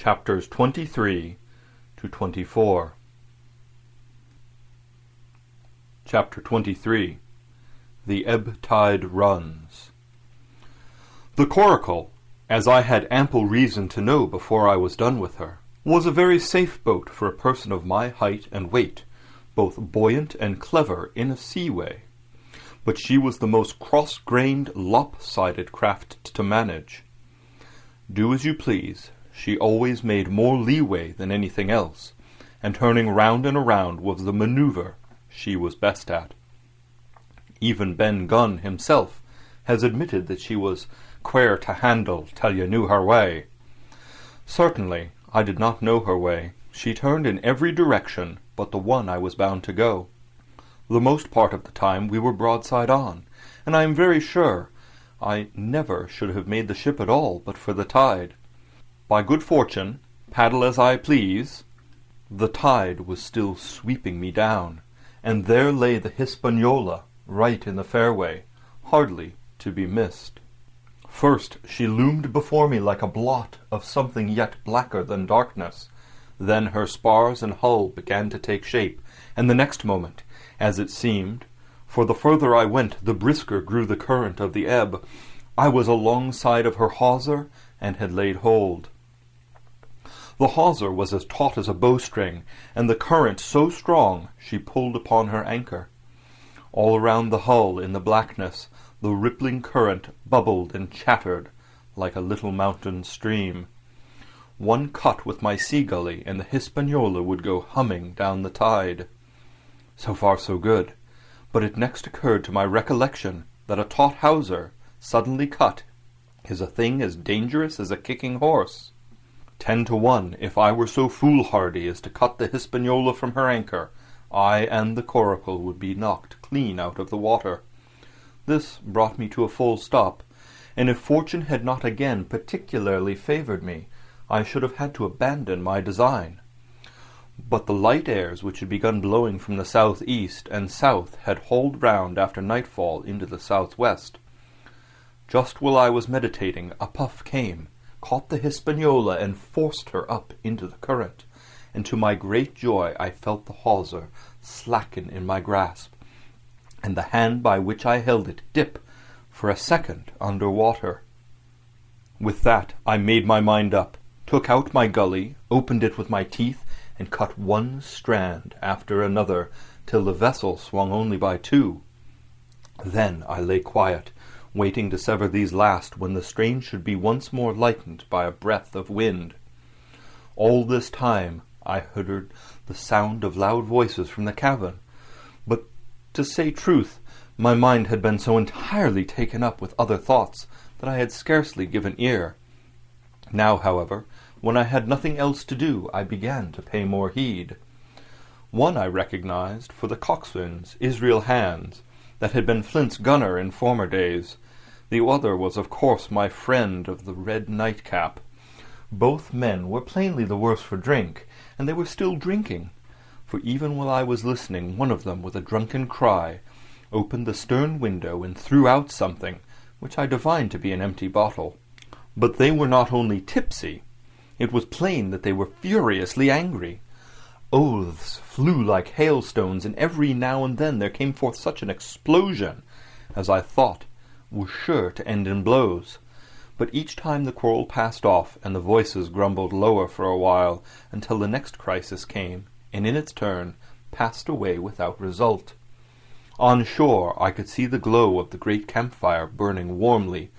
Chapters 23 to 24. Chapter 23. The Ebb Tide Runs. The Coracle, as I had ample reason to know before I was done with her, was a very safe boat for a person of my height and weight, both buoyant and clever in a seaway. But she was the most cross-grained, lopsided craft to manage. Do as you please, she always made more leeway than anything else, and turning round and around was the manoeuvre she was best at. Even Ben Gunn himself has admitted that she was quare to handle till you knew her way. Certainly, I did not know her way. She turned in every direction but the one I was bound to go. The most part of the time we were broadside on, and I am very sure I never should have made the ship at all but for the tide. By good fortune, paddle as I please, the tide was still sweeping me down, and there lay the Hispanola right in the fairway, hardly to be missed. First she loomed before me like a blot of something yet blacker than darkness. Then her spars and hull began to take shape, and the next moment, as it seemed, for the further I went the brisker grew the current of the ebb, I was alongside of her hawser and had laid hold. The hawser was as taut as a bowstring, and the current so strong she pulled upon her anchor. All around the hull in the blackness the rippling current bubbled and chattered like a little mountain stream. One cut with my sea-gully and the Hispanola would go humming down the tide. So far so good, but it next occurred to my recollection that a taut hawser, suddenly cut, is a thing as dangerous as a kicking horse. 10 to 1, if I were so foolhardy as to cut the Hispanola from her anchor, I and the Coracle would be knocked clean out of the water. This brought me to a full stop, and if fortune had not again particularly favoured me, I should have had to abandon my design. But the light airs which had begun blowing from the south-east and south had hauled round after nightfall into the south-west. Just while I was meditating, a puff came, caught the Hispanola and forced her up into the current, and to my great joy I felt the hawser slacken in my grasp, and the hand by which I held it dip for a second under water. With that I made my mind up, took out my gully, opened it with my teeth, and cut one strand after another till the vessel swung only by 2. Then I lay quiet, waiting to sever these last when the strain should be once more lightened by a breath of wind. All this time I heard the sound of loud voices from the cabin, but, to say truth, my mind had been so entirely taken up with other thoughts that I had scarcely given ear. Now, however, when I had nothing else to do, I began to pay more heed. One I recognized for the coxswain's Israel Hands, that had been Flint's gunner in former days. The other was, of course, my friend of the red nightcap. Both men were plainly the worse for drink, and they were still drinking, for even while I was listening, one of them, with a drunken cry, opened the stern window and threw out something, which I divined to be an empty bottle. But they were not only tipsy, it was plain that they were furiously angry. Oaths flew like hailstones, and every now and then there came forth such an explosion as I thought was sure to end in blows. But each time the quarrel passed off, and the voices grumbled lower for a while, until the next crisis came, and in its turn passed away without result. On shore I could see the glow of the great campfire burning warmly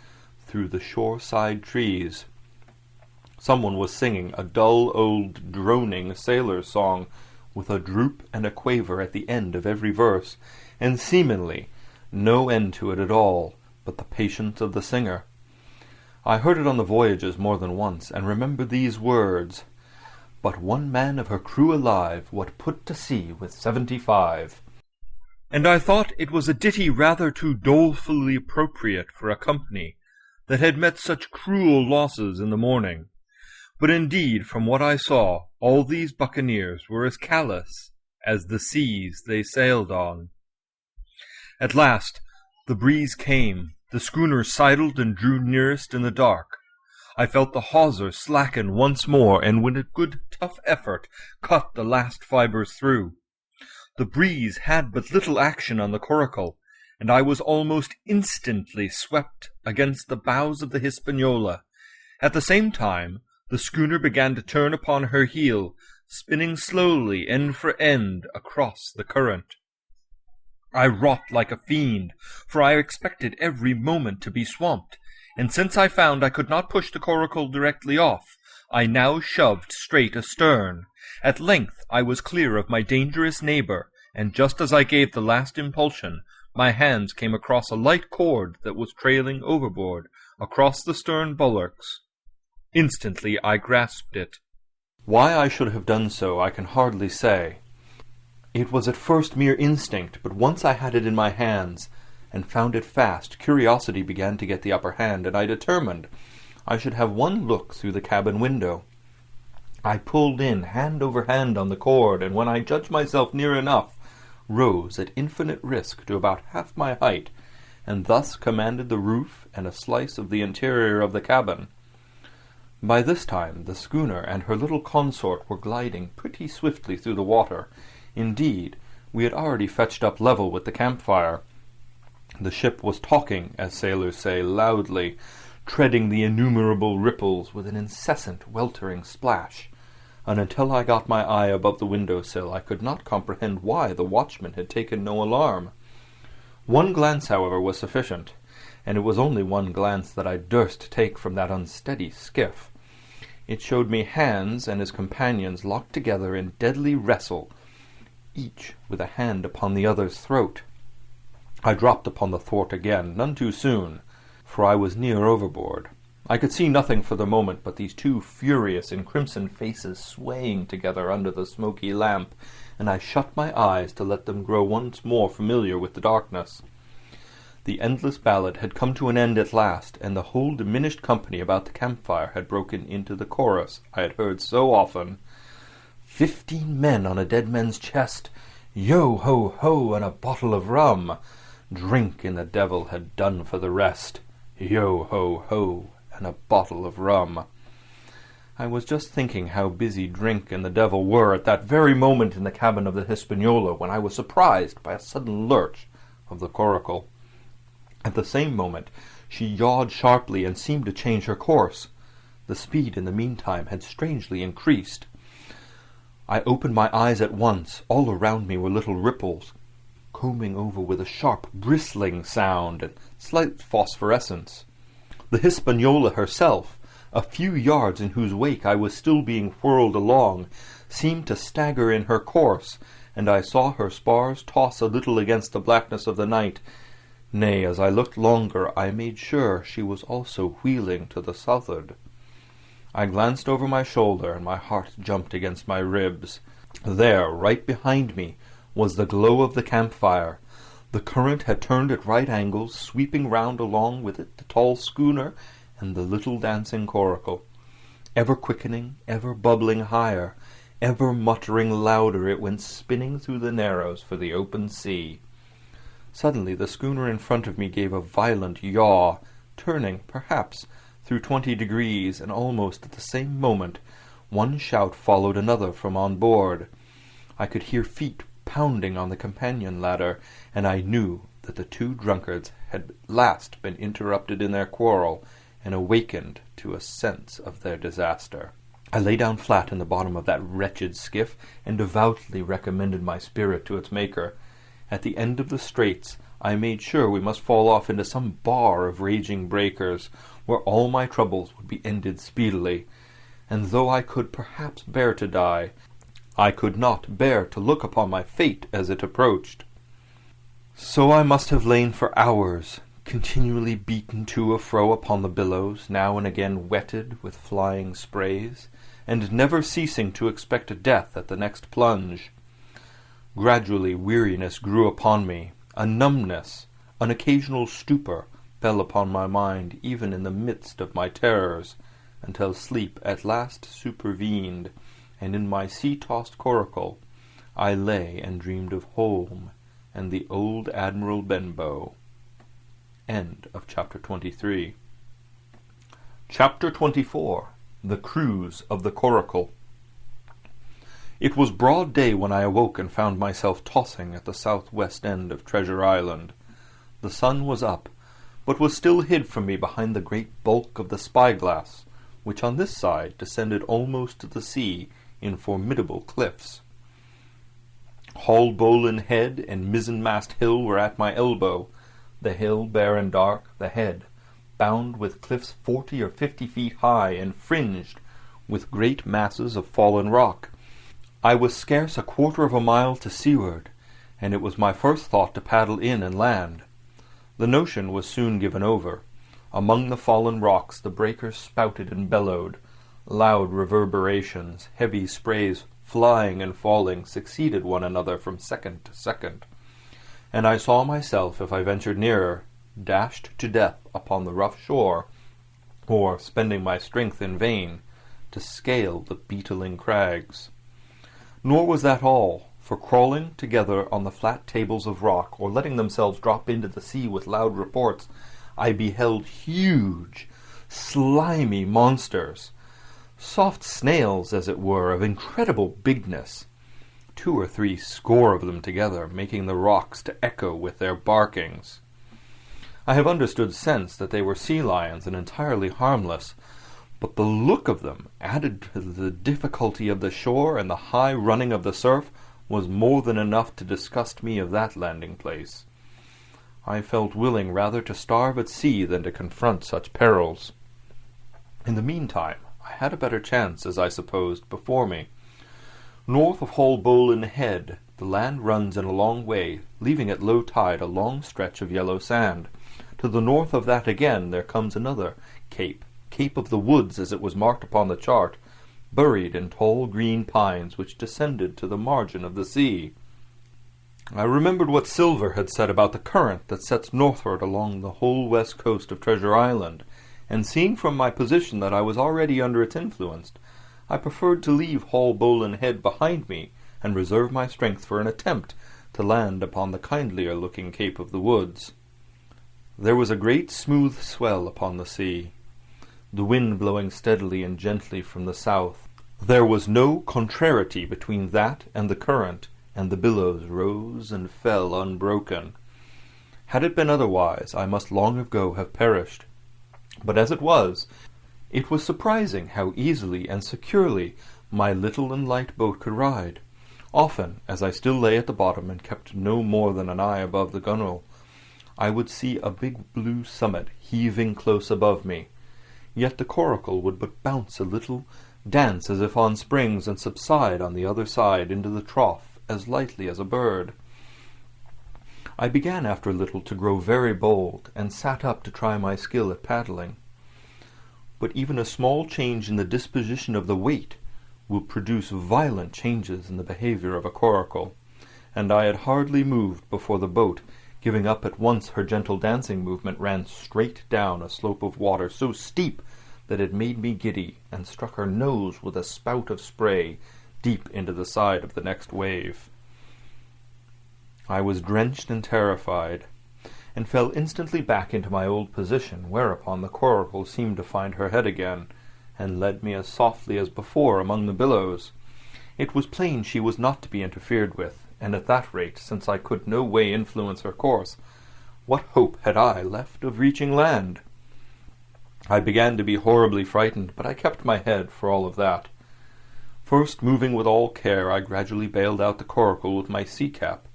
through the shore-side trees. Someone was singing a dull old droning sailor's song, with a droop and a quaver at the end of every verse, and seemingly no end to it at all, but the patience of the singer. I heard it on the voyages more than once, and remember these words, "But one man of her crew alive, what put to sea with 75." And I thought it was a ditty rather too dolefully appropriate for a company that had met such cruel losses in the morning. But indeed, from what I saw, all these buccaneers were as callous as the seas they sailed on. At last the breeze came, the schooner sidled and drew nearest in the dark. I felt the hawser slacken once more, and with a good tough effort cut the last fibres through. The breeze had but little action on the Coracle, and I was almost instantly swept against the bows of the Hispanola. At the same time, the schooner began to turn upon her heel, spinning slowly end for end across the current. I wrought like a fiend, for I expected every moment to be swamped, and since I found I could not push the Coracle directly off, I now shoved straight astern. At length I was clear of my dangerous neighbour, and just as I gave the last impulsion, my hands came across a light cord that was trailing overboard, across the stern bulwarks. Instantly I grasped it. Why I should have done so I can hardly say. It was at first mere instinct, but once I had it in my hands, and found it fast, curiosity began to get the upper hand, and I determined I should have one look through the cabin window. I pulled in hand over hand on the cord, and when I judged myself near enough, rose at infinite risk to about half my height, and thus commanded the roof and a slice of the interior of the cabin. By this time the schooner and her little consort were gliding pretty swiftly through the water. Indeed, we had already fetched up level with the campfire. The ship was talking, as sailors say, loudly, treading the innumerable ripples with an incessant weltering splash, and until I got my eye above the window-sill I could not comprehend why the watchman had taken no alarm. One glance, however, was sufficient, and it was only one glance that I durst take from that unsteady skiff. It showed me Hans and his companions locked together in deadly wrestle, each with a hand upon the other's throat. I dropped upon the thwart again, none too soon, for I was near overboard. I could see nothing for the moment but these two furious and crimson faces swaying together under the smoky lamp, and I shut my eyes to let them grow once more familiar with the darkness. The endless ballad had come to an end at last, and the whole diminished company about the campfire had broken into the chorus I had heard so often. 15 men on a dead man's chest, yo-ho-ho, and a bottle of rum. Drink and the devil had done for the rest, yo-ho-ho, and a bottle of rum. I was just thinking how busy drink and the devil were at that very moment in the cabin of the Hispanola when I was surprised by a sudden lurch of the Coracle. At the same moment she yawed sharply and seemed to change her course. The speed in the meantime had strangely increased. I opened my eyes at once. All around me were little ripples, combing over with a sharp bristling sound and slight phosphorescence. The Hispanola herself, a few yards in whose wake I was still being whirled along, seemed to stagger in her course, and I saw her spars toss a little against the blackness of the night. Nay, as I looked longer, I made sure she was also wheeling to the southward. I glanced over my shoulder, and my heart jumped against my ribs. There, right behind me, was the glow of the campfire. The current had turned at right angles, sweeping round along with it the tall schooner and the little dancing Coracle. Ever quickening, ever bubbling higher, ever muttering louder, it went spinning through the narrows for the open sea. Suddenly the schooner in front of me gave a violent yaw, turning, perhaps, through 20 degrees, and almost at the same moment one shout followed another from on board. I could hear feet pounding on the companion ladder, and I knew that the two drunkards had at last been interrupted in their quarrel and awakened to a sense of their disaster. I lay down flat in the bottom of that wretched skiff and devoutly recommended my spirit to its Maker. At the end of the straits I made sure we must fall off into some bar of raging breakers, where all my troubles would be ended speedily, and though I could perhaps bear to die, I could not bear to look upon my fate as it approached. So I must have lain for hours, continually beaten to and fro upon the billows, now and again wetted with flying sprays, and never ceasing to expect death at the next plunge. Gradually weariness grew upon me, a numbness, an occasional stupor fell upon my mind even in the midst of my terrors, until sleep at last supervened, and in my sea-tossed coracle I lay and dreamed of home and the old Admiral Benbow. End of chapter 23. Chapter 24. The Cruise of the Coracle. It was broad day when I awoke and found myself tossing at the southwest end of Treasure Island. The sun was up, but was still hid from me behind the great bulk of the spyglass, which on this side descended almost to the sea in formidable cliffs. Haulbowline Head and Mizzenmast Hill were at my elbow, the hill bare and dark, the head bound with cliffs 40 or 50 feet high and fringed with great masses of fallen rock. I was scarce a quarter of a mile to seaward, and it was my first thought to paddle in and land. The notion was soon given over. Among the fallen rocks the breakers spouted and bellowed. Loud reverberations, heavy sprays flying and falling, succeeded one another from second to second, and I saw myself, if I ventured nearer, dashed to death upon the rough shore, or spending my strength in vain to scale the beetling crags. Nor was that all, for crawling together on the flat tables of rock, or letting themselves drop into the sea with loud reports, I beheld huge, slimy monsters, soft snails, as it were, of incredible bigness, 2 or 3 score of them together, making the rocks to echo with their barkings. I have understood since that they were sea lions and entirely harmless, but the look of them, added to the difficulty of the shore and the high running of the surf, was more than enough to disgust me of that landing-place. I felt willing rather to starve at sea than to confront such perils. In the meantime, I had a better chance, as I supposed, before me. North of Haulbowline Head, the land runs in a long way, leaving at low tide a long stretch of yellow sand. To the north of that again there comes another cape, Cape of the Woods as it was marked upon the chart, buried in tall green pines which descended to the margin of the sea. I remembered what Silver had said about the current that sets northward along the whole west coast of Treasure Island, and seeing from my position that I was already under its influence, I preferred to leave Haulbowline Head behind me and reserve my strength for an attempt to land upon the kindlier-looking Cape of the Woods. There was a great smooth swell upon the sea, the wind blowing steadily and gently from the south. There was no contrariety between that and the current, and the billows rose and fell unbroken. Had it been otherwise, I must long ago have perished. But as it was surprising how easily and securely my little and light boat could ride. Often, as I still lay at the bottom and kept no more than an eye above the gunwale, I would see a big blue summit heaving close above me. Yet the Coracle would but bounce a little, dance as if on springs, and subside on the other side into the trough as lightly as a bird. I began after a little to grow very bold, and sat up to try my skill at paddling. But even a small change in the disposition of the weight will produce violent changes in the behavior of a coracle, and I had hardly moved before the boat, giving up at once her gentle dancing movement, ran straight down a slope of water so steep that it made me giddy, and struck her nose with a spout of spray deep into the side of the next wave. I was drenched and terrified, and fell instantly back into my old position, whereupon the coracle seemed to find her head again, and led me as softly as before among the billows. It was plain she was not to be interfered with, and at that rate, since I could no way influence her course, what hope had I left of reaching land? I began to be horribly frightened, but I kept my head for all of that. First, moving with all care, I gradually bailed out the coracle with my sea-cap.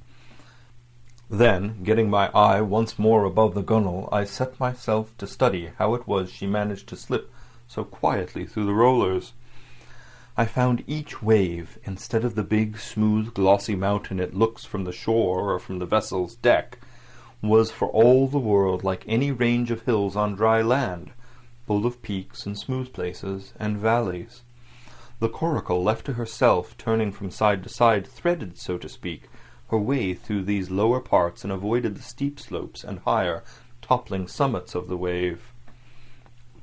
Then, getting my eye once more above the gunwale, I set myself to study how it was she managed to slip so quietly through the rollers. I found each wave, instead of the big, smooth, glossy mountain it looks from the shore or from the vessel's deck, was for all the world like any range of hills on dry land, full of peaks and smooth places and valleys. The coracle, left to herself, turning from side to side, threaded, so to speak, her way through these lower parts, and avoided the steep slopes and higher, toppling summits of the wave.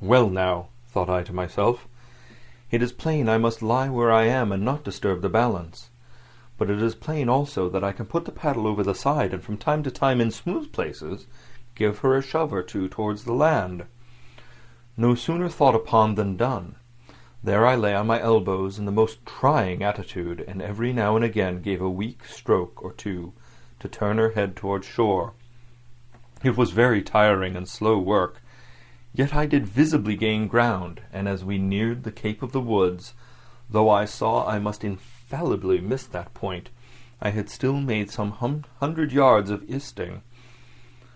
Well now, thought I to myself, it is plain I must lie where I am and not disturb the balance. But it is plain also that I can put the paddle over the side, and from time to time, in smooth places, give her a shove or two towards the land. No sooner thought upon than done. There I lay on my elbows in the most trying attitude, and every now and again gave a weak stroke or two to turn her head towards shore. It was very tiring and slow work, yet I did visibly gain ground, and as we neared the Cape of the Woods, though I saw I must infallibly miss that point, I had still made some 100 yards of easting.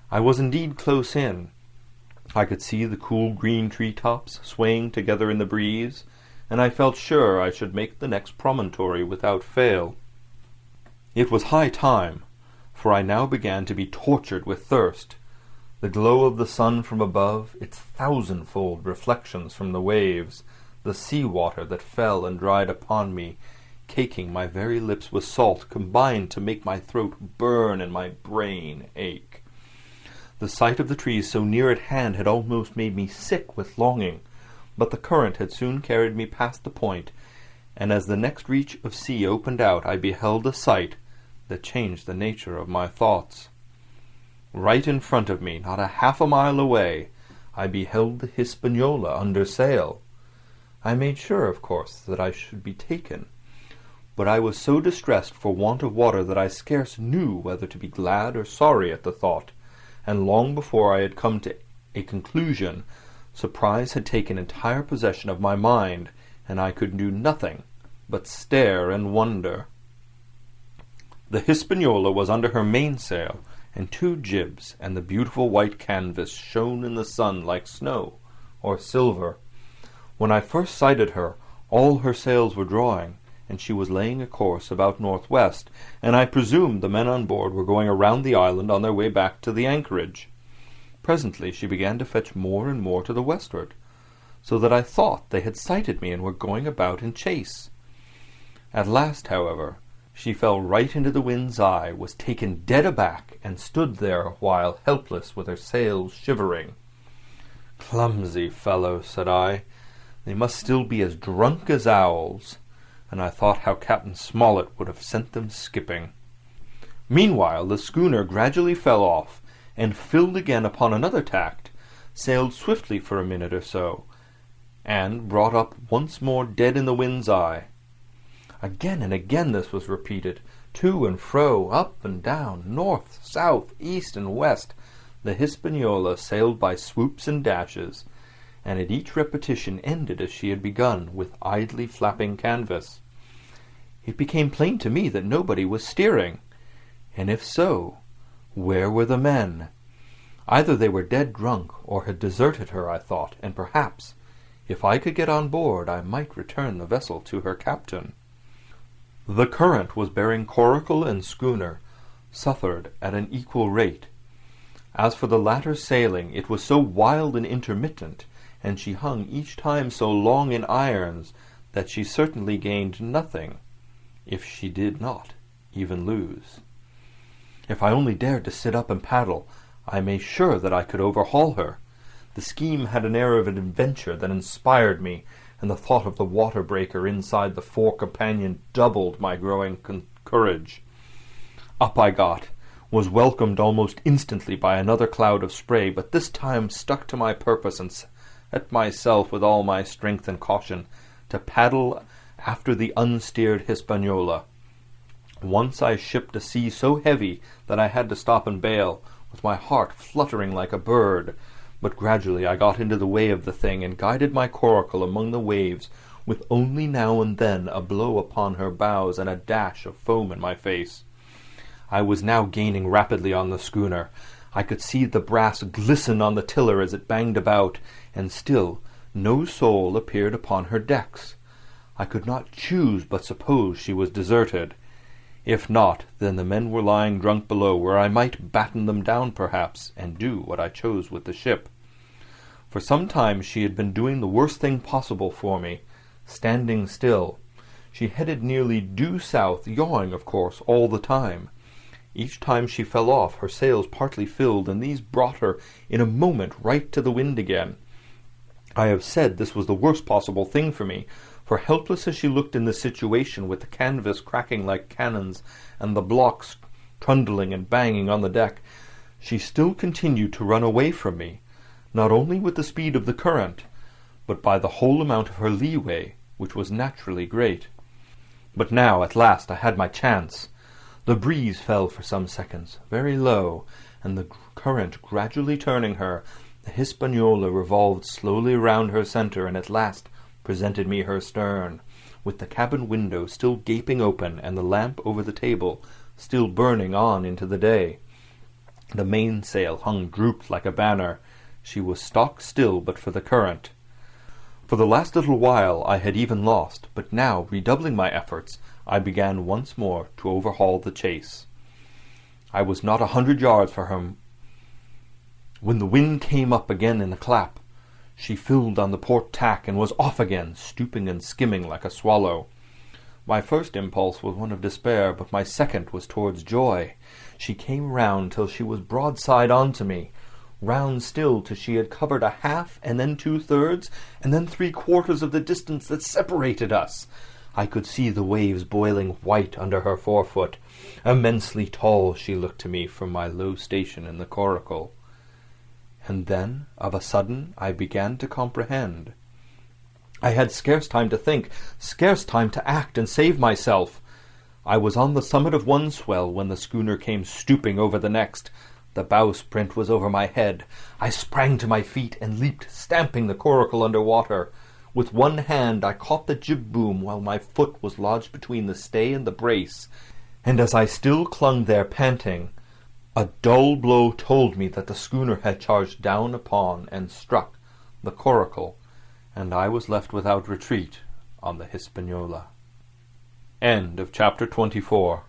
I was indeed close in. I could see the cool green tree-tops swaying together in the breeze, and I felt sure I should make the next promontory without fail. It was high time, for I now began to be tortured with thirst. The glow of the sun from above, its thousandfold reflections from the waves, the sea-water that fell and dried upon me, caking my very lips with salt, combined to make my throat burn and my brain ache. The sight of the trees so near at hand had almost made me sick with longing, but the current had soon carried me past the point, and as the next reach of sea opened out, I beheld a sight that changed the nature of my thoughts. Right in front of me, not a half a mile away, I beheld the Hispanola under sail. I made sure, of course, that I should be taken, but I was so distressed for want of water that I scarce knew whether to be glad or sorry at the thought, and long before I had come to a conclusion, surprise had taken entire possession of my mind, and I could do nothing but stare and wonder. The Hispanola was under her mainsail, and 2 jibs, and the beautiful white canvas shone in the sun like snow or silver. When I first sighted her, all her sails were drawing, and she was laying a course about northwest, and I presumed the men on board were going around the island on their way back to the anchorage. Presently she began to fetch more and more to the westward, so that I thought they had sighted me and were going about in chase. At last, however, she fell right into the wind's eye, was taken dead aback, and stood there a while helpless with her sails shivering. "Clumsy fellows," said I, "they must still be as drunk as owls," and I thought how Captain Smollett would have sent them skipping. Meanwhile the schooner gradually fell off, and filled again upon another tack, sailed swiftly for a minute or so, and brought up once more dead in the wind's eye. Again and again this was repeated, to and fro, up and down, north, south, east, and west. The Hispanola sailed by swoops and dashes, and at each repetition ended as she had begun, with idly flapping canvas. It became plain to me that nobody was steering, and if so, where were the men? Either they were dead drunk, or had deserted her, I thought, and perhaps, if I could get on board, I might return the vessel to her captain. The current was bearing Coracle and Schooner southward at an equal rate. As for the latter's sailing, it was so wild and intermittent, and she hung each time so long in irons, that she certainly gained nothing, if she did not even lose. If I only dared to sit up and paddle, I made sure that I could overhaul her. The scheme had an air of an adventure that inspired me, and the thought of the water-breaker inside the fore-companion doubled my growing courage. Up I got, was welcomed almost instantly by another cloud of spray, but this time stuck to my purpose and set myself with all my strength and caution to paddle after the unsteered Hispanola. Once I shipped a sea so heavy that I had to stop and bail, with my heart fluttering like a bird, but gradually I got into the way of the thing, and guided my coracle among the waves, with only now and then a blow upon her bows and a dash of foam in my face. I was now gaining rapidly on the schooner. I could see the brass glisten on the tiller as it banged about, and still no soul appeared upon her decks. I could not choose but suppose she was deserted. If not, then the men were lying drunk below, where I might batten them down perhaps, and do what I chose with the ship. For some time she had been doing the worst thing possible for me, standing still. She headed nearly due south, yawing, of course, all the time. Each time she fell off, her sails partly filled, and these brought her in a moment right to the wind again. I have said this was the worst possible thing for me, for helpless as she looked in this situation, with the canvas cracking like cannons and the blocks trundling and banging on the deck, she still continued to run away from me. not only with the speed of the current, but by the whole amount of her leeway, which was naturally great. But now, at last, I had my chance. The breeze fell for some seconds, very low, and the current gradually turning her, the Hispanola revolved slowly round her centre, and at last presented me her stern, with the cabin window still gaping open, and the lamp over the table still burning on into the day. The mainsail hung drooped like a banner. She was stock still but for the current. For the last little while I had even lost, but now, redoubling my efforts, I began once more to overhaul the chase. I was not 100 yards from her when the wind came up again in a clap. She filled on the port tack and was off again, stooping and skimming like a swallow. My first impulse was one of despair, but my second was towards joy. She came round till she was broadside on to me, round still till she had covered a half, and then 2/3, and then 3/4 of the distance that separated us. I could see the waves boiling white under her forefoot. Immensely tall she looked to me from my low station in the Coracle. And then, of a sudden, I began to comprehend. I had scarce time to think, scarce time to act and save myself. I was on the summit of one swell when the schooner came stooping over the next. The bowsprit was over my head. I sprang to my feet and leaped, stamping the Coracle under water. With one hand I caught the jib-boom while my foot was lodged between the stay and the brace, and as I still clung there panting, a dull blow told me that the schooner had charged down upon and struck the Coracle, and I was left without retreat on the Hispanola. End of chapter 24.